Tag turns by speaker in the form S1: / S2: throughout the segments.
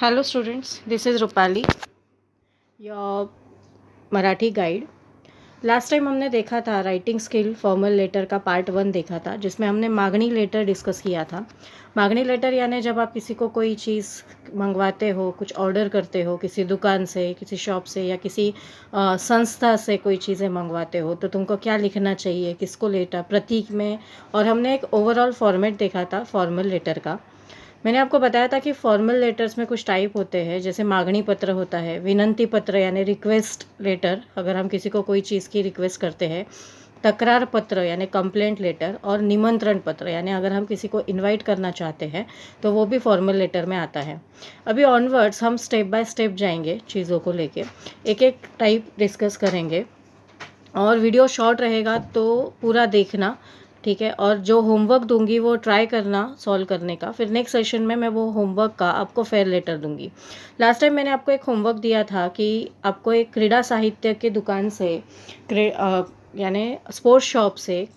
S1: Hello students, this is Rupali, your Marathi guide. Last time हमने देखा था राइटिंग स्किल फॉर्मल लेटर का part 1 देखा था, जिसमें हमने मांगनी लेटर डिस्कस किया था। मांगनी लेटर यानी जब आप किसी को कोई चीज़ मंगवाते हो, कुछ ऑर्डर करते हो किसी दुकान से, किसी शॉप से या किसी संस्था से कोई चीज़ें मंगवाते हो, तो तुमको क्या लिखना चाहिए, किसको लेटर प्रतीक में। और हमने एक ओवरऑल फॉर्मेट देखा था फॉर्मल लेटर का। मैंने आपको बताया था कि फॉर्मल लेटर्स में कुछ टाइप होते हैं, जैसे मांगनी पत्र होता है, विनंती पत्र यानी रिक्वेस्ट लेटर, अगर हम किसी को कोई चीज़ की रिक्वेस्ट करते हैं, तकरार पत्र यानी कंप्लेंट लेटर, और निमंत्रण पत्र यानी अगर हम किसी को इनवाइट करना चाहते हैं तो वो भी फॉर्मल लेटर में आता है। अभी ऑनवर्ड्स हम स्टेप बाय स्टेप जाएंगे, चीज़ों को लेके एक एक टाइप डिस्कस करेंगे, और वीडियो शॉर्ट रहेगा तो पूरा देखना, ठीक है। और जो होमवर्क दूंगी वो ट्राई करना सॉल्व करने का, फिर नेक्स्ट सेशन में मैं वो होमवर्क का आपको फेयर लेटर दूंगी। लास्ट टाइम मैंने आपको एक होमवर्क दिया था कि आपको एक क्रीड़ा साहित्य की दुकान से यानी स्पोर्ट्स शॉप से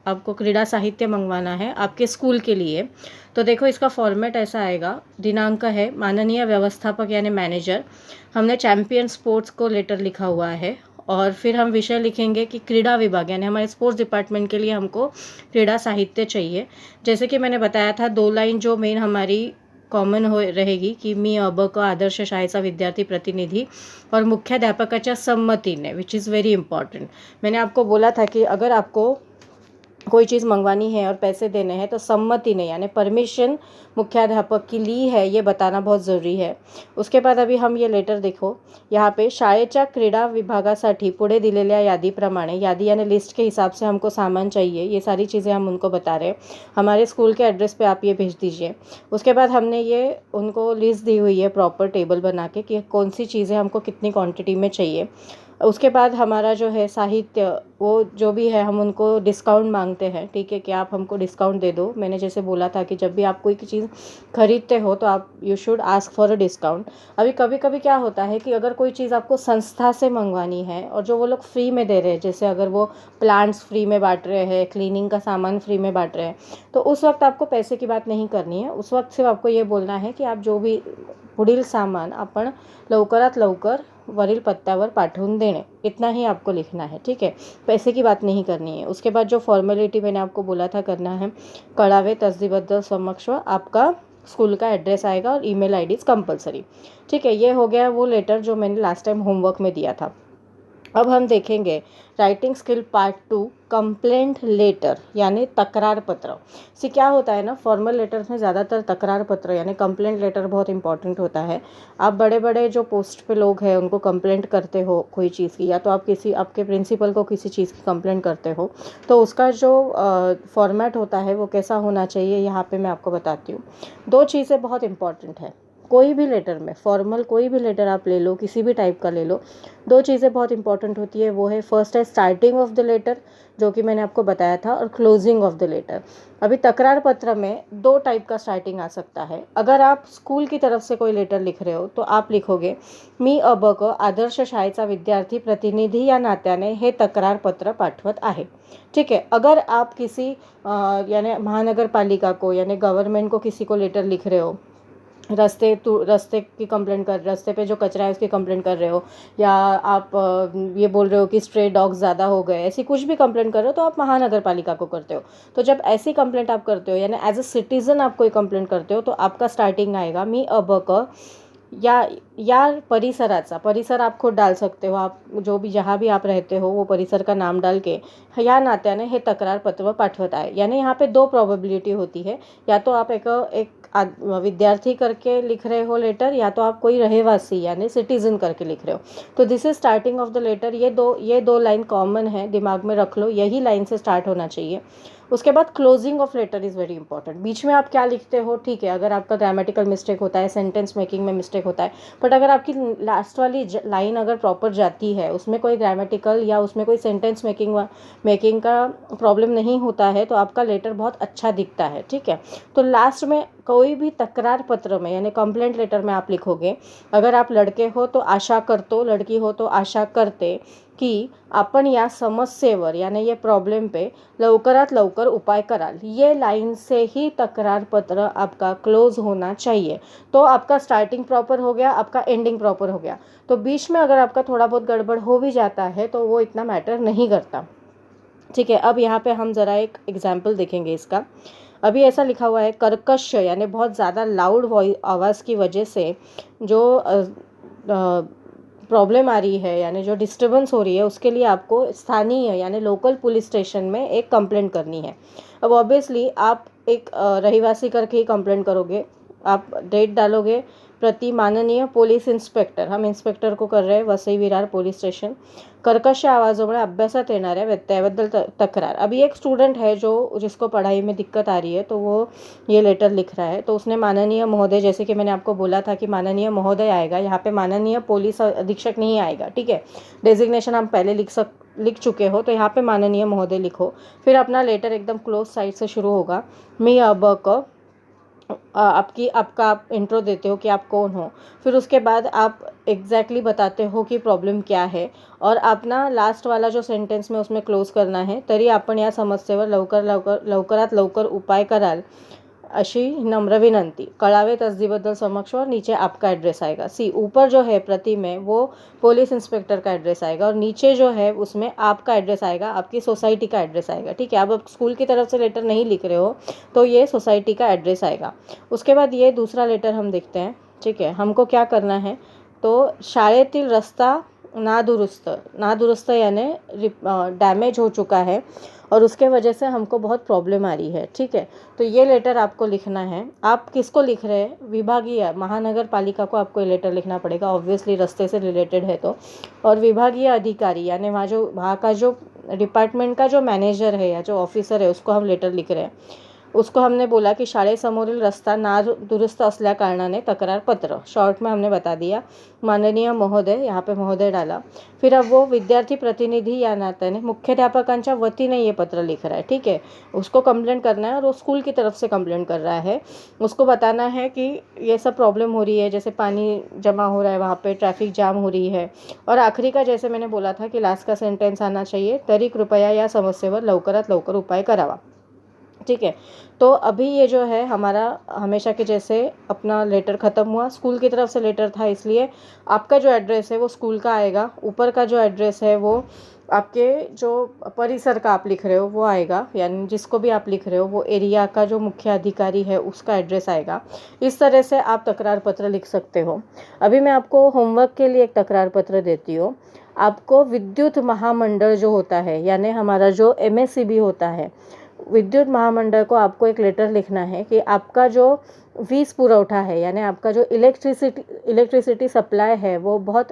S1: आपको क्रीड़ा साहित्य मंगवाना है आपके स्कूल के लिए। तो देखो इसका फॉर्मेट ऐसा आएगा। दिनांक है माननीय व्यवस्थापक यानी मैनेजर, हमने चैम्पियन स्पोर्ट्स को लेटर लिखा हुआ है, और फिर हम विषय लिखेंगे कि क्रीड़ा विभाग यानी हमारे स्पोर्ट्स डिपार्टमेंट के लिए हमको क्रीड़ा साहित्य चाहिए। जैसे कि मैंने बताया था, 2 लाइन जो मेन हमारी कॉमन हो रहेगी कि मी अब का आदर्श शाळेचा विद्यार्थी प्रतिनिधी और मुख्याध्यापकाच्या संमतीने, विच इज़ वेरी इंपॉर्टेंट। मैंने आपको बोला था कि अगर आपको कोई चीज़ मंगवानी है और पैसे देने हैं तो सम्मति ने यानी परमिशन मुख्याध्यापक की ली है, ये बताना बहुत ज़रूरी है। उसके बाद अभी हम ये लेटर देखो, यहाँ पे शाळेच्या क्रीडा विभागासाठी पुढे दिलेल्या यादीप्रमाणे, यादी यानी लिस्ट के हिसाब से हमको सामान चाहिए, ये सारी चीज़ें हम उनको बता रहे हैं। हमारे स्कूल के एड्रेस पे आप ये भेज दीजिए। उसके बाद हमने ये उनको लिस्ट दी हुई है प्रॉपर टेबल बना के कि कौन सी चीज़ें हमको कितनी क्वांटिटी में चाहिए। उसके बाद हमारा जो है साहित्य, वो जो भी है हम उनको डिस्काउंट मांगते हैं, ठीक है, कि आप हमको डिस्काउंट दे दो। मैंने जैसे बोला था कि जब भी आप कोई चीज़ खरीदते हो तो आप you should ask for a discount. अभी कभी कभी क्या होता है कि अगर कोई चीज़ आपको संस्था से मंगवानी है और जो वो लोग फ्री में दे रहे हैं, जैसे अगर वो प्लांट्स फ्री में बांट रहे हैं, क्लीनिंग का सामान फ्री में बांट रहे हैं, तो उस वक्त आपको पैसे की बात नहीं करनी है। उस वक्त सिर्फ आपको ये बोलना है कि आप जो भी पुढील सामान आपण लवकरात लवकर वरील पत्त्यावर पाठवून देणे, इतना ही आपको लिखना है, ठीक है। पैसे की बात नहीं करनी है। उसके बाद जो फॉर्मेलिटी मैंने आपको बोला था करना है, कळावे तहसीलबद्दल समक्ष आपका स्कूल का एड्रेस आएगा और ईमेल आईडीज कंपलसरी, ठीक है। ये हो गया वो लेटर जो मैंने लास्ट टाइम होमवर्क में दिया था। अब हम देखेंगे writing skill part 2 complaint letter यानी तकरार पत्र से क्या होता है ना, फॉर्मल लेटर्स में ज़्यादातर तकरार पत्र यानी कंप्लेंट लेटर बहुत इंपॉर्टेंट होता है। आप बड़े बड़े जो पोस्ट पे लोग हैं उनको कंप्लेंट करते हो कोई चीज़ की, या तो आप किसी आपके प्रिंसिपल को किसी चीज़ की कंप्लेंट करते हो, तो उसका जो फॉर्मेट होता है वो कैसा होना चाहिए, यहाँ पे मैं आपको बताती हूँ। 2 चीज़ें बहुत इंपॉर्टेंट है कोई भी लेटर में, फॉर्मल कोई भी लेटर आप ले लो, किसी भी टाइप का ले लो, 2 चीज़ें बहुत इंपॉर्टेंट होती है। वो है फर्स्ट है स्टार्टिंग ऑफ द लेटर, जो कि मैंने आपको बताया था, और क्लोजिंग ऑफ द लेटर। अभी तकरार पत्र में 2 टाइप का स्टार्टिंग आ सकता है। अगर आप स्कूल की तरफ से कोई लेटर लिख रहे हो तो आप लिखोगे मी अब आदर्श शाळेचा विद्यार्थी प्रतिनिधी या नात्याने हे तक्रार पत्र पाठवत आहे, ठीक है। अगर आप किसी यानी महानगरपालिका को यानी गवर्नमेंट को किसी को लेटर लिख रहे हो, रास्ते की कंप्लेंट कर, रास्ते पे जो कचरा है उसकी कंप्लेंट कर रहे हो, या आप ये बोल रहे हो कि स्ट्रे डॉग्स ज़्यादा हो गए, ऐसी कुछ भी कंप्लेंट कर रहे हो तो आप महानगर पालिका को करते हो। तो जब ऐसी कंप्लेंट आप करते हो यानी एज अ सिटीज़न आप कोई कंप्लेंट करते हो, तो आपका स्टार्टिंग आएगा मी अब क या परिसराचा, परिसर आप खुद डाल सकते हो, आप जो भी जहाँ भी आप रहते हो वो परिसर का नाम डाल के या नात्याने हे तक्रार पत्र पाठवत आहे। यानी यहाँ पे 2 प्रोबेबिलिटी होती है, या तो आप एक विद्यार्थी करके लिख रहे हो लेटर, या तो आप कोई रहेवासी यानी सिटीज़न करके लिख रहे हो। तो this is starting of the letter. ये दो लाइन कॉमन है, दिमाग में रख लो, यही लाइन से स्टार्ट होना चाहिए। उसके बाद closing of letter is very important. बीच में आप क्या लिखते हो, ठीक है, अगर आपका ग्रामेटिकल मिस्टेक होता है, सेंटेंस मेकिंग में मिस्टेक होता है, बट अगर आपकी लास्ट वाली लाइन अगर प्रॉपर जाती है, उसमें कोई ग्रामेटिकल या उसमें कोई सेंटेंस मेकिंग का प्रॉब्लम नहीं होता है, तो आपका लेटर बहुत अच्छा दिखता है, ठीक है। तो लास्ट में कोई भी तक्रार पत्र में यानी कंप्लेंट लेटर में आप लिखोगे, अगर आप लड़के हो तो आशा करतो, लड़की हो तो आशा करते की आपण या समस्येवर यानी ये प्रॉब्लेम पे लवकरात लवकर उपाय कराल, ये लाइन से ही तक्रार पत्र आपका क्लोज होना चाहिए। तो आपका स्टार्टिंग प्रॉपर हो गया, आपका एंडिंग प्रॉपर हो गया। तो बीच में अगर आपका थोड़ा बहुत गड़बड़ हो भी जाता है तो वो इतना मैटर नहीं करता। ठीक है, अब यहाँ पे हम ज़रा एक एग्जाम्पल देखेंगे इसका। अभी ऐसा लिखा हुआ है, कर्कश यानी बहुत ज़्यादा लाउड वॉइस आवाज़ की वजह से जो प्रॉब्लम आ रही है यानी जो डिस्टर्बेंस हो रही है, उसके लिए आपको स्थानीय यानी लोकल पुलिस स्टेशन में एक कंप्लेंट करनी है। अब ऑब्वियसली आप एक रहिवासी करके ही कंप्लेंट करोगे, आप डेट डालोगे, प्रति माननीय पोलीस इन्स्पेक्टर, हम इन्स्पेक्टर को कर रहे हैं, वसई विरार पोलीस स्टेशन, कर्कश आवाज़ोमुळे अभ्यासात येणाऱ्या व्यत्ययाबद्दल तक्रार। अभी एक स्टूडेंट है जिसको पढ़ाई में दिक्कत आ रही है, तो वो ये लेटर लिख रहा है। तो उसने माननीय महोदय, जैसे कि मैंने आपको बोला था कि माननीय महोदय आएगा, यहाँ पे माननीय पुलिस अधीक्षक नहीं आएगा। ठीक है, डेजिग्नेशन हम पहले लिख चुके हो, तो यहाँ पे माननीय महोदय लिखो। फिर अपना लेटर एकदम क्लोज साइड से शुरू होगा, मी अब आपका आप इंट्रो देते हो कि आप कौन हो, फिर उसके बाद आप एग्जैक्टली बताते हो कि प्रॉब्लम क्या है, और अपना लास्ट वाला जो सेंटेंस में उसमें क्लोज करना है, तरी आपण या समस्येवर लवकरात लवकर उपाय कराल अशी नम्र विनंती, कळावे तसदीबद्दल समक्ष, और नीचे आपका एड्रेस आएगा। ऊपर जो है प्रति में वो पुलिस इंस्पेक्टर का एड्रेस आएगा, और नीचे जो है उसमें आपका एड्रेस आएगा, आपकी सोसाइटी का एड्रेस आएगा। ठीक है, अब आप स्कूल की तरफ से लेटर नहीं लिख रहे हो तो ये सोसाइटी का एड्रेस आएगा। उसके बाद ये दूसरा लेटर हम देखते हैं। ठीक है, हमको क्या करना है, तो शाळेतील रस्ता नादुरुस्त यानी डैमेज हो चुका है और उसके वजह से हमको बहुत प्रॉब्लम आ रही है। ठीक है, तो ये लेटर आपको लिखना है। आप किसको लिख रहे हैं, विभागीय महानगर पालिका को आपको ये लेटर लिखना पड़ेगा, ऑब्वियसली रास्ते से रिलेटेड है तो। और विभागीय अधिकारी यानी वहाँ का जो डिपार्टमेंट का जो मैनेजर है या जो ऑफिसर है, उसको हम लेटर लिख रहे हैं। उसको हमने बोला कि शाळेसमोरील रस्ता नादुरुस्त असल्या कारणाने तक्रार पत्र, शॉर्ट में हमने बता दिया, माननीय महोदय, यहाँ पे महोदय डाला। फिर अब वो विद्यार्थी प्रतिनिधि या नात्याने मुख्याध्यापकांच्या वतीने ये पत्र लिख रहा है। ठीक है, उसको कंप्लेंट करना है और वो स्कूल की तरफ से कंप्लेंट कर रहा है। उसको बताना है कि ये सब प्रॉब्लम हो रही है, जैसे पानी जमा हो रहा है वहाँ पे, ट्रैफिक जाम हो रही है, और आखिरी का जैसे मैंने बोला था कि लास्ट का सेंटेंस आना चाहिए, तरी कृपया या समस्येवर लवकरात लवकर उपाय करावा। ठीक है, तो अभी ये जो है हमारा हमेशा के जैसे अपना लेटर ख़त्म हुआ। स्कूल की तरफ से लेटर था, इसलिए आपका जो एड्रेस है वो स्कूल का आएगा, ऊपर का जो एड्रेस है वो आपके जो परिसर का आप लिख रहे हो वो आएगा, यानी जिसको भी आप लिख रहे हो वो एरिया का जो मुख्य अधिकारी है उसका एड्रेस आएगा। इस तरह से आप तकरार पत्र लिख सकते हो। अभी मैं आपको होमवर्क के लिए एक तकरार पत्र देती हूँ। आपको विद्युत महामंडल जो होता है यानी हमारा जो MSCB होता है, विद्युत महामंडल को एक लेटर लिखना है कि आपका जो वीज पुरवठा है यानी आपका जो इलेक्ट्रिसिटी सप्लाई है वो बहुत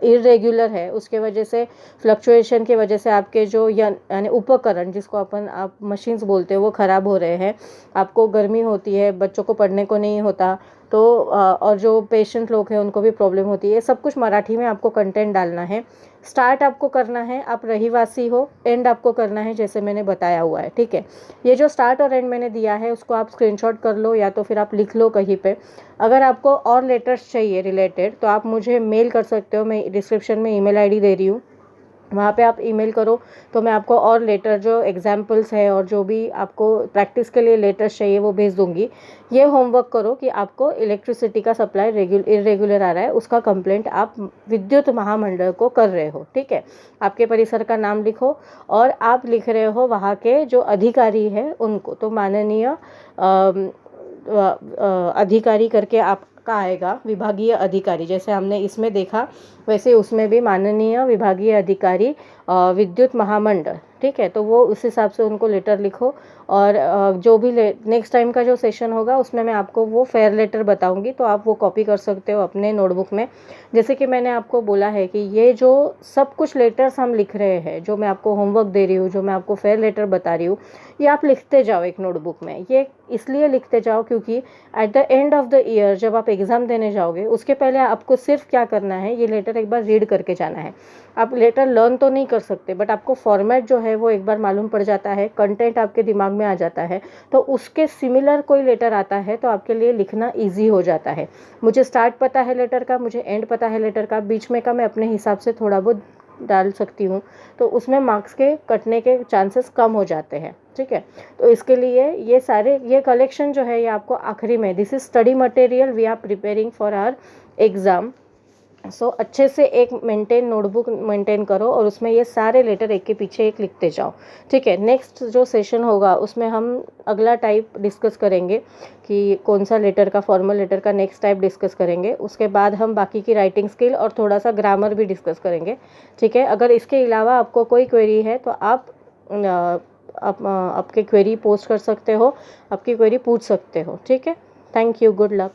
S1: इरेगुलर है, उसके वजह से फ्लक्चुएशन की वजह से आपके जो यानी उपकरण जिसको आप मशीन्स बोलते हो वो ख़राब हो रहे हैं, आपको गर्मी होती है, बच्चों को पढ़ने को नहीं होता, तो और जो पेशेंट लोग हैं उनको भी प्रॉब्लम होती है। सब कुछ मराठी में आपको कंटेंट डालना है। स्टार्ट आपको करना है, आप रहिवासी हो, एंड आपको करना है जैसे मैंने बताया हुआ है। ठीक है, ये जो स्टार्ट और एंड मैंने दिया है उसको आप स्क्रीनशॉट कर लो या तो फिर आप लिख लो कहीं पे। अगर आपको और लेटर्स चाहिए रिलेटेड तो आप मुझे मेल कर सकते हो, मैं डिस्क्रिप्शन में ईमेल आईडी दे रही हूँ, वहाँ पे आप ईमेल करो तो मैं आपको और लेटर जो एग्जाम्पल्स है और जो भी आपको प्रैक्टिस के लिए लेटर्स चाहिए वो भेज दूँगी। ये होमवर्क करो कि आपको इलेक्ट्रिसिटी का सप्लाई इरेगुलर आ रहा है, उसका कंप्लेंट आप विद्युत महामंडल को कर रहे हो। ठीक है, आपके परिसर का नाम लिखो और आप लिख रहे हो वहाँ के जो अधिकारी है उनको, तो माननीय अधिकारी करके आपका आएगा, विभागीय अधिकारी, जैसे हमने इसमें देखा वैसे उसमें भी माननीय विभागीय अधिकारी विद्युत महामंडल। ठीक है, तो वो उस हिसाब से उनको लेटर लिखो, और जो भी नेक्स्ट टाइम का जो सेशन होगा उसमें मैं आपको वो फेयर लेटर बताऊंगी, तो आप वो कॉपी कर सकते हो अपने नोटबुक में। जैसे कि मैंने आपको बोला है कि ये जो सब कुछ लेटर्स हम लिख रहे हैं, जो मैं आपको होमवर्क दे रही हूँ, जो मैं आपको फेयर लेटर बता रही हूँ, ये आप लिखते जाओ एक नोटबुक में। ये इसलिए लिखते जाओ क्योंकि at the end of the year जब आप एग्ज़ाम देने जाओगे उसके पहले आपको सिर्फ क्या करना है, ये लेटर एक बार रीड करके जाना है। आप लेटर लर्न तो नहीं कर सकते, बट आपको फॉर्मेट जो है वो एक बार मालूम पड़ जाता है, कंटेंट आपके दिमाग में आ जाता है, तो उसके सिमिलर कोई लेटर आता है तो आपके लिए लिखना ईजी हो जाता है। मुझे स्टार्ट पता है लेटर का, मुझे एंड पता है लेटर का, बीच में का मैं अपने हिसाब से थोड़ा बहुत डाल सकती हूँ, तो उसमें मार्क्स के कटने के चांसेस कम हो जाते हैं। ठीक है, तो इसके लिए ये कलेक्शन जो है ये आपको आखिरी में, this is study material we are preparing for our exam. So अच्छे से एक नोटबुक मेंटेन करो और उसमें ये सारे लेटर एक के पीछे एक लिखते जाओ। ठीक है, नेक्स्ट जो सेशन होगा उसमें हम अगला टाइप डिस्कस करेंगे कि कौन सा लेटर का, फॉर्मल लेटर का नेक्स्ट टाइप डिस्कस करेंगे। उसके बाद हम बाकी की राइटिंग स्किल और थोड़ा सा ग्रामर भी डिस्कस करेंगे। ठीक है, अगर इसके अलावा आपको कोई क्वेरी है तो आप आपके क्वेरी पोस्ट कर सकते हो, आपकी क्वेरी पूछ सकते हो। ठीक है, थैंक यू, गुड लक।